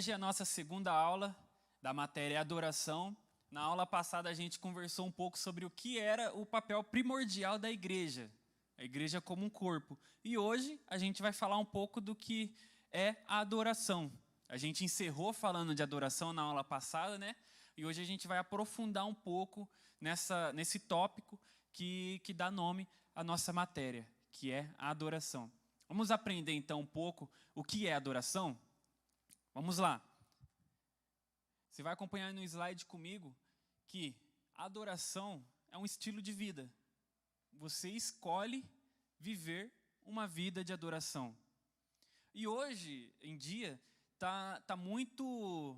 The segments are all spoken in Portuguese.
Hoje é a nossa segunda aula da matéria Adoração. Na aula passada a gente conversou um pouco sobre o que era o papel primordial da igreja, a igreja como um corpo. E hoje a gente vai falar um pouco do que é a adoração. A gente encerrou falando de adoração na aula passada, né? E hoje a gente vai aprofundar um pouco nesse tópico que dá nome à nossa matéria, que é a adoração. Vamos aprender então um pouco o que é adoração? Vamos lá. Você vai acompanhar no slide comigo que a adoração é um estilo de vida. Você escolhe viver uma vida de adoração. E hoje em dia tá muito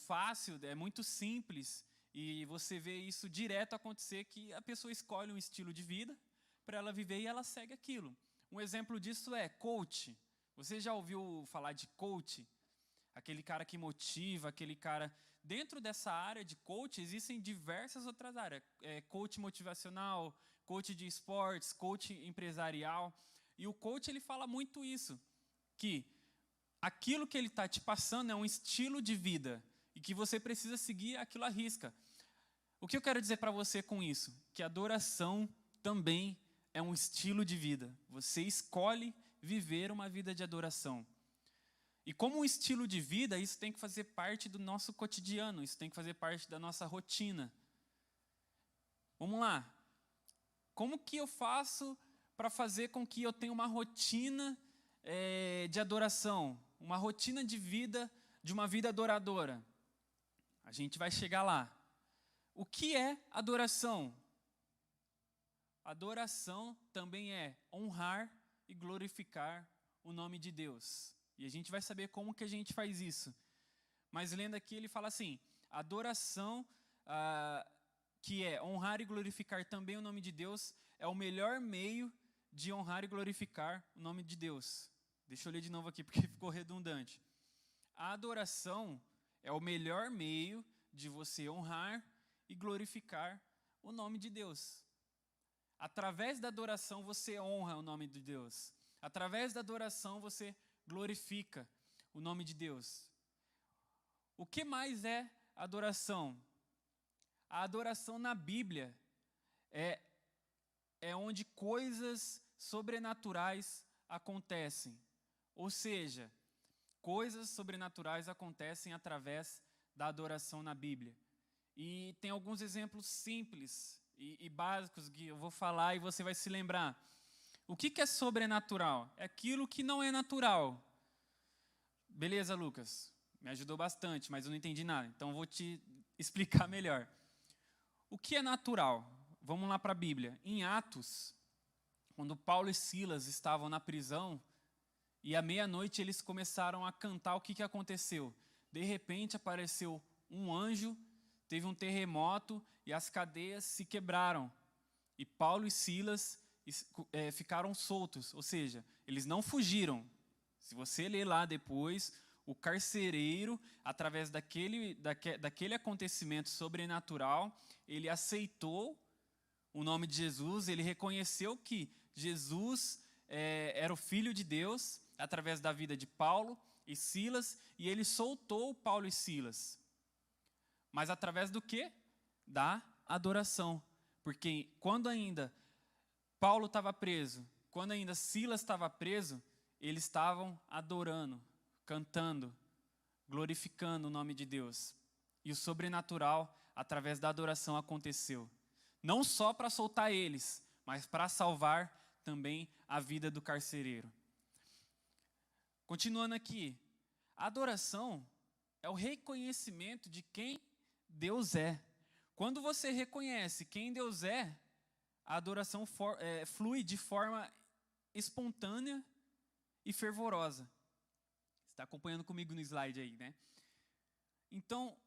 fácil, é muito simples, e você vê isso direto acontecer, que a pessoa escolhe um estilo de vida para ela viver e ela segue aquilo. Um exemplo disso é coach. Você já ouviu falar de coach? Aquele cara que motiva, aquele cara... Dentro dessa área de coach, existem diversas outras áreas. Coach motivacional, coach de esportes, coach empresarial. E o coach, ele fala muito isso, que aquilo que ele está te passando é um estilo de vida e que você precisa seguir aquilo à risca. O que eu quero dizer para você com isso? Que a adoração também é um estilo de vida. Você escolhe viver uma vida de adoração. E como um estilo de vida, isso tem que fazer parte do nosso cotidiano, isso tem que fazer parte da nossa rotina. Vamos lá. Como que eu faço para fazer com que eu tenha uma rotina de adoração, uma rotina de vida, de uma vida adoradora? A gente vai chegar lá. O que é adoração? Adoração também é honrar e glorificar o nome de Deus. E a gente vai saber como que a gente faz isso. Mas lendo aqui, ele fala assim, adoração, que é honrar e glorificar também o nome de Deus, é o melhor meio de honrar e glorificar o nome de Deus. Deixa eu ler de novo aqui, porque ficou redundante. A adoração é o melhor meio de você honrar e glorificar o nome de Deus. Através da adoração, você honra o nome de Deus. Através da adoração, você glorifica o nome de Deus. O que mais é adoração? A adoração na Bíblia é onde coisas sobrenaturais acontecem. Ou seja, coisas sobrenaturais acontecem através da adoração na Bíblia. E tem alguns exemplos simples e básicos que eu vou falar e você vai se lembrar. O que é sobrenatural? É aquilo que não é natural. Beleza, Lucas? Me ajudou bastante, mas eu não entendi nada. Então, vou te explicar melhor. O que é natural? Vamos lá para a Bíblia. Em Atos, quando Paulo e Silas estavam na prisão, e à meia-noite eles começaram a cantar, o que aconteceu? De repente apareceu um anjo, teve um terremoto e as cadeias se quebraram. E Paulo e Silas ficaram soltos, ou seja, eles não fugiram. Se você ler lá depois, o carcereiro, através daquele acontecimento sobrenatural, ele aceitou o nome de Jesus, ele reconheceu que Jesus era o Filho de Deus, através da vida de Paulo e Silas, e ele soltou Paulo e Silas. Mas através do quê? Da adoração. Porque quando ainda Paulo estava preso, quando ainda Silas estava preso, eles estavam adorando, cantando, glorificando o nome de Deus. E o sobrenatural, através da adoração, aconteceu. Não só para soltar eles, mas para salvar também a vida do carcereiro. Continuando aqui, a adoração é o reconhecimento de quem Deus é. Quando você reconhece quem Deus é, a adoração flui de forma espontânea e fervorosa. Você está acompanhando comigo no slide aí, né? Então,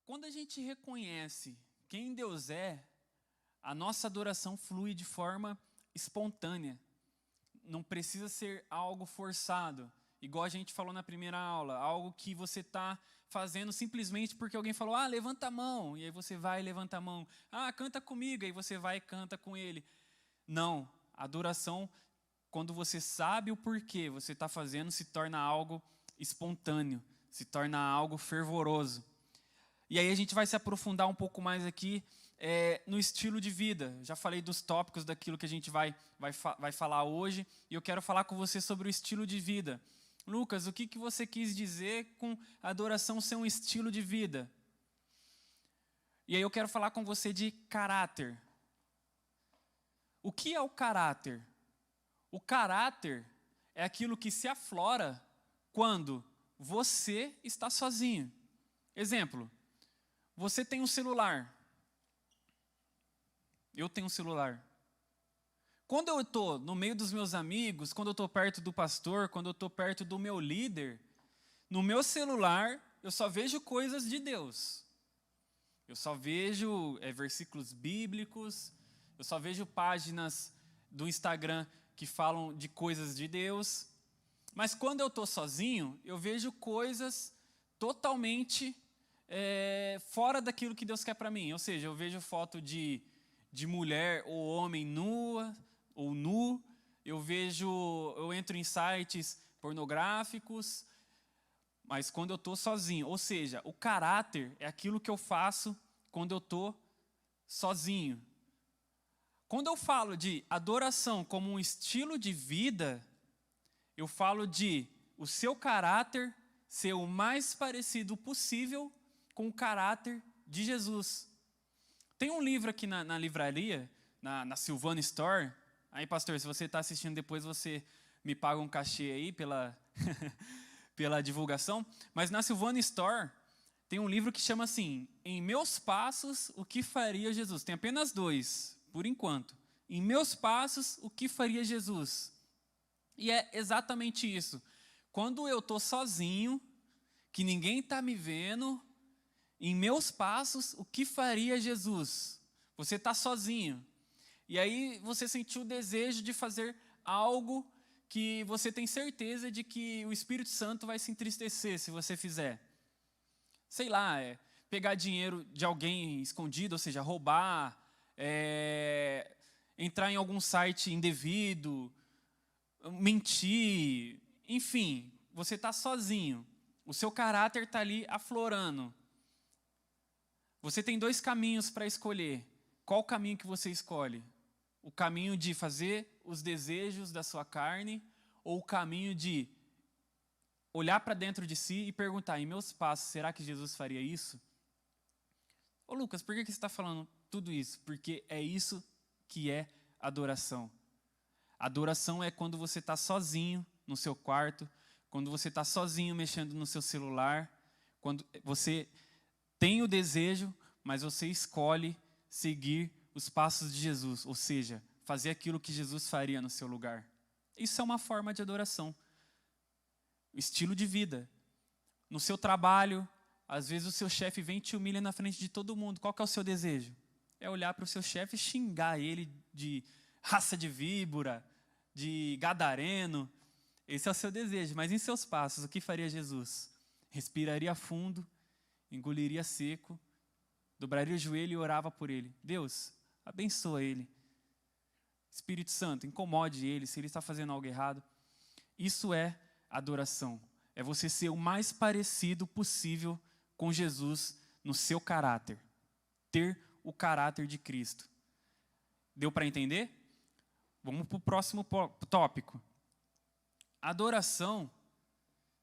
quando a gente reconhece quem Deus é, a nossa adoração flui de forma espontânea. Não precisa ser algo forçado, igual a gente falou na primeira aula, algo que você está fazendo simplesmente porque alguém falou, levanta a mão, e aí você vai e levanta a mão. Canta comigo, aí você vai e canta com ele. Não, a adoração, quando você sabe o porquê você está fazendo, se torna algo espontâneo, se torna algo fervoroso. E aí a gente vai se aprofundar um pouco mais aqui no estilo de vida. Já falei dos tópicos daquilo que a gente vai falar hoje, e eu quero falar com você sobre o estilo de vida. Lucas, o que você quis dizer com a adoração ser um estilo de vida? E aí eu quero falar com você de caráter. O que é o caráter? O caráter é aquilo que se aflora quando você está sozinho. Exemplo, você tem um celular. Eu tenho um celular. Quando eu estou no meio dos meus amigos, quando eu estou perto do pastor, quando eu estou perto do meu líder, no meu celular eu só vejo coisas de Deus. Eu só vejo versículos bíblicos, eu só vejo páginas do Instagram que falam de coisas de Deus. Mas quando eu estou sozinho, eu vejo coisas totalmente fora daquilo que Deus quer para mim. Ou seja, eu vejo foto de mulher ou homem nua ou nu, eu entro em sites pornográficos, mas quando eu estou sozinho. Ou seja, o caráter é aquilo que eu faço quando eu estou sozinho. Quando eu falo de adoração como um estilo de vida, eu falo de o seu caráter ser o mais parecido possível com o caráter de Jesus. Tem um livro aqui na livraria, na Silvana Store. Aí, pastor, se você está assistindo depois, você me paga um cachê aí pela divulgação. Mas na Silvana Store tem um livro que chama assim, Em Meus Passos, o que faria Jesus? Tem apenas 2, por enquanto. Em meus passos, o que faria Jesus? E é exatamente isso. Quando eu estou sozinho, que ninguém está me vendo, em meus passos, o que faria Jesus? Você está sozinho. E aí você sentiu o desejo de fazer algo que você tem certeza de que o Espírito Santo vai se entristecer se você fizer. Sei lá, pegar dinheiro de alguém escondido, ou seja, roubar, entrar em algum site indevido, mentir, enfim, você está sozinho. O seu caráter está ali aflorando. Você tem 2 caminhos para escolher. Qual o caminho que você escolhe? O caminho de fazer os desejos da sua carne ou o caminho de olhar para dentro de si e perguntar, em meus passos, será que Jesus faria isso? Ô Lucas, por que você está falando tudo isso? Porque é isso que é adoração. Adoração é quando você está sozinho no seu quarto, quando você está sozinho mexendo no seu celular, quando você tem o desejo, mas você escolhe seguir os passos de Jesus, ou seja, fazer aquilo que Jesus faria no seu lugar. Isso é uma forma de adoração. Estilo de vida. No seu trabalho, às vezes o seu chefe vem e te humilha na frente de todo mundo. Qual que é o seu desejo? É olhar para o seu chefe e xingar ele de raça de víbora, de gadareno. Esse é o seu desejo. Mas em seus passos, o que faria Jesus? Respiraria fundo, engoliria seco, dobraria o joelho e orava por ele. Deus, abençoa ele. Espírito Santo, incomode ele se ele está fazendo algo errado. Isso é adoração. É você ser o mais parecido possível com Jesus no seu caráter. Ter o caráter de Cristo. Deu para entender? Vamos para o próximo tópico. Adoração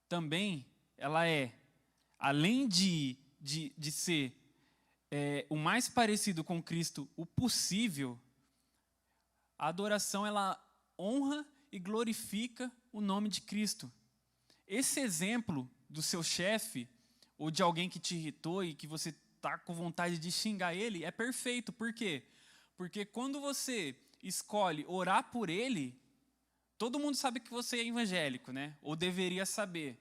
também, ela é, além de ser o mais parecido com Cristo o possível, a adoração ela honra e glorifica o nome de Cristo. Esse exemplo do seu chefe ou de alguém que te irritou e que você está com vontade de xingar ele é perfeito. Por quê? Porque quando você escolhe orar por ele, todo mundo sabe que você é evangélico, né? Ou deveria saber.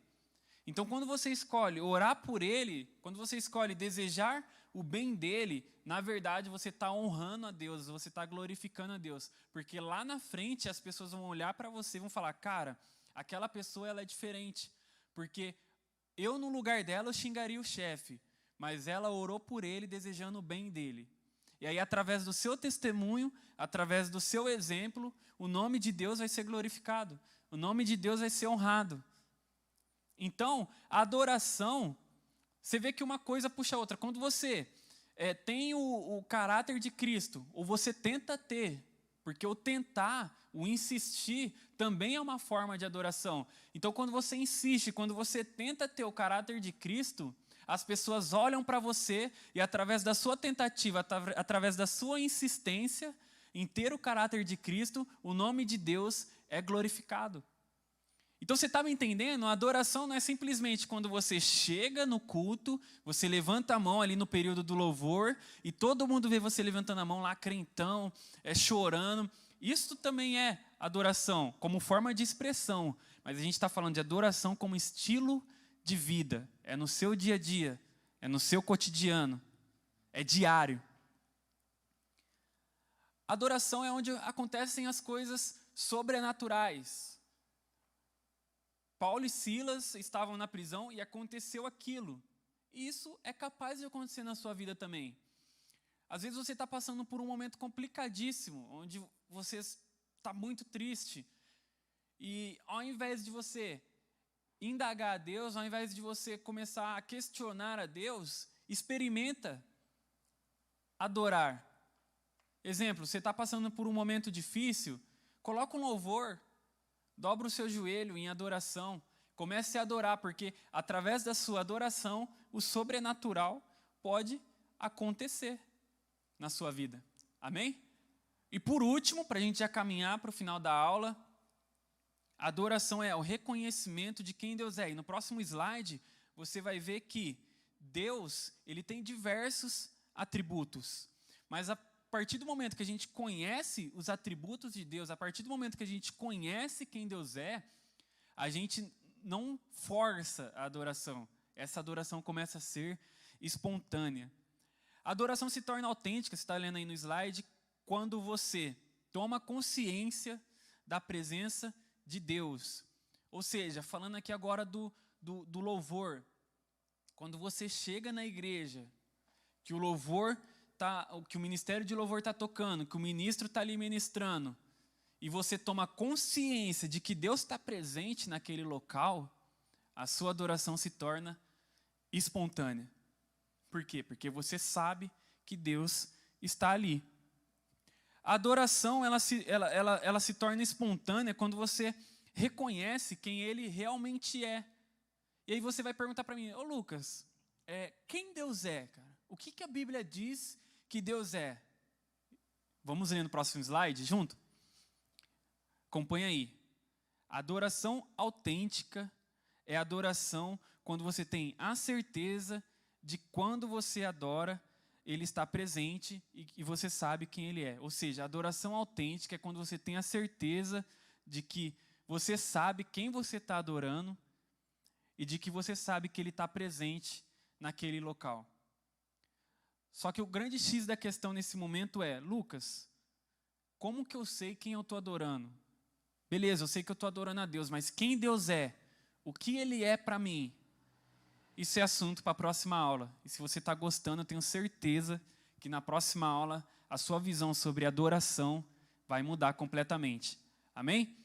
Então, quando você escolhe orar por ele, quando você escolhe desejar o bem dele, na verdade você está honrando a Deus, você está glorificando a Deus. Porque lá na frente as pessoas vão olhar para você e vão falar, cara, aquela pessoa ela é diferente. Porque eu no lugar dela eu xingaria o chefe, mas ela orou por ele desejando o bem dele. E aí através do seu testemunho, através do seu exemplo, o nome de Deus vai ser glorificado. O nome de Deus vai ser honrado. Então, a adoração, você vê que uma coisa puxa a outra. Quando você tem o caráter de Cristo, ou você tenta ter, porque o tentar, o insistir, também é uma forma de adoração. Então, quando você insiste, quando você tenta ter o caráter de Cristo, as pessoas olham para você e, através da sua tentativa, através da sua insistência em ter o caráter de Cristo, o nome de Deus é glorificado. Então, você está me entendendo? A adoração não é simplesmente quando você chega no culto, você levanta a mão ali no período do louvor, e todo mundo vê você levantando a mão lá, crentão, chorando. Isso também é adoração, como forma de expressão. Mas a gente está falando de adoração como estilo de vida. É no seu dia a dia, é no seu cotidiano, é diário. Adoração é onde acontecem as coisas sobrenaturais. Paulo e Silas estavam na prisão e aconteceu aquilo. E isso é capaz de acontecer na sua vida também. Às vezes você está passando por um momento complicadíssimo, onde você está muito triste. E ao invés de você indagar a Deus, ao invés de você começar a questionar a Deus, experimenta adorar. Exemplo, você está passando por um momento difícil, coloca um louvor, dobra o seu joelho em adoração, comece a adorar, porque através da sua adoração, o sobrenatural pode acontecer na sua vida. Amém? E por último, para a gente já caminhar para o final da aula, a adoração é o reconhecimento de quem Deus é. E no próximo slide, você vai ver que Deus, ele tem diversos atributos. Mas a partir do momento que a gente conhece os atributos de Deus, a partir do momento que a gente conhece quem Deus é, a gente não força a adoração. Essa adoração começa a ser espontânea. A adoração se torna autêntica, você está lendo aí no slide, quando você toma consciência da presença de Deus. Ou seja, falando aqui agora do louvor, quando você chega na igreja, que o louvor que o ministério de louvor está tocando, que o ministro está ali ministrando, e você toma consciência de que Deus está presente naquele local, a sua adoração se torna espontânea. Por quê? Porque você sabe que Deus está ali. A adoração ela se torna espontânea quando você reconhece quem Ele realmente é. E aí você vai perguntar para mim, ô Lucas, quem Deus é, cara? O que a Bíblia diz que Deus é? Vamos ler no próximo slide junto? Acompanha aí. A adoração autêntica é a adoração quando você tem a certeza de quando você adora, Ele está presente e você sabe quem Ele é. Ou seja, a adoração autêntica é quando você tem a certeza de que você sabe quem você está adorando e de que você sabe que Ele está presente naquele local. Só que o grande X da questão nesse momento é, Lucas, como que eu sei quem eu estou adorando? Beleza, eu sei que eu estou adorando a Deus, mas quem Deus é? O que Ele é para mim? Isso é assunto para a próxima aula. E se você está gostando, eu tenho certeza que na próxima aula a sua visão sobre adoração vai mudar completamente. Amém?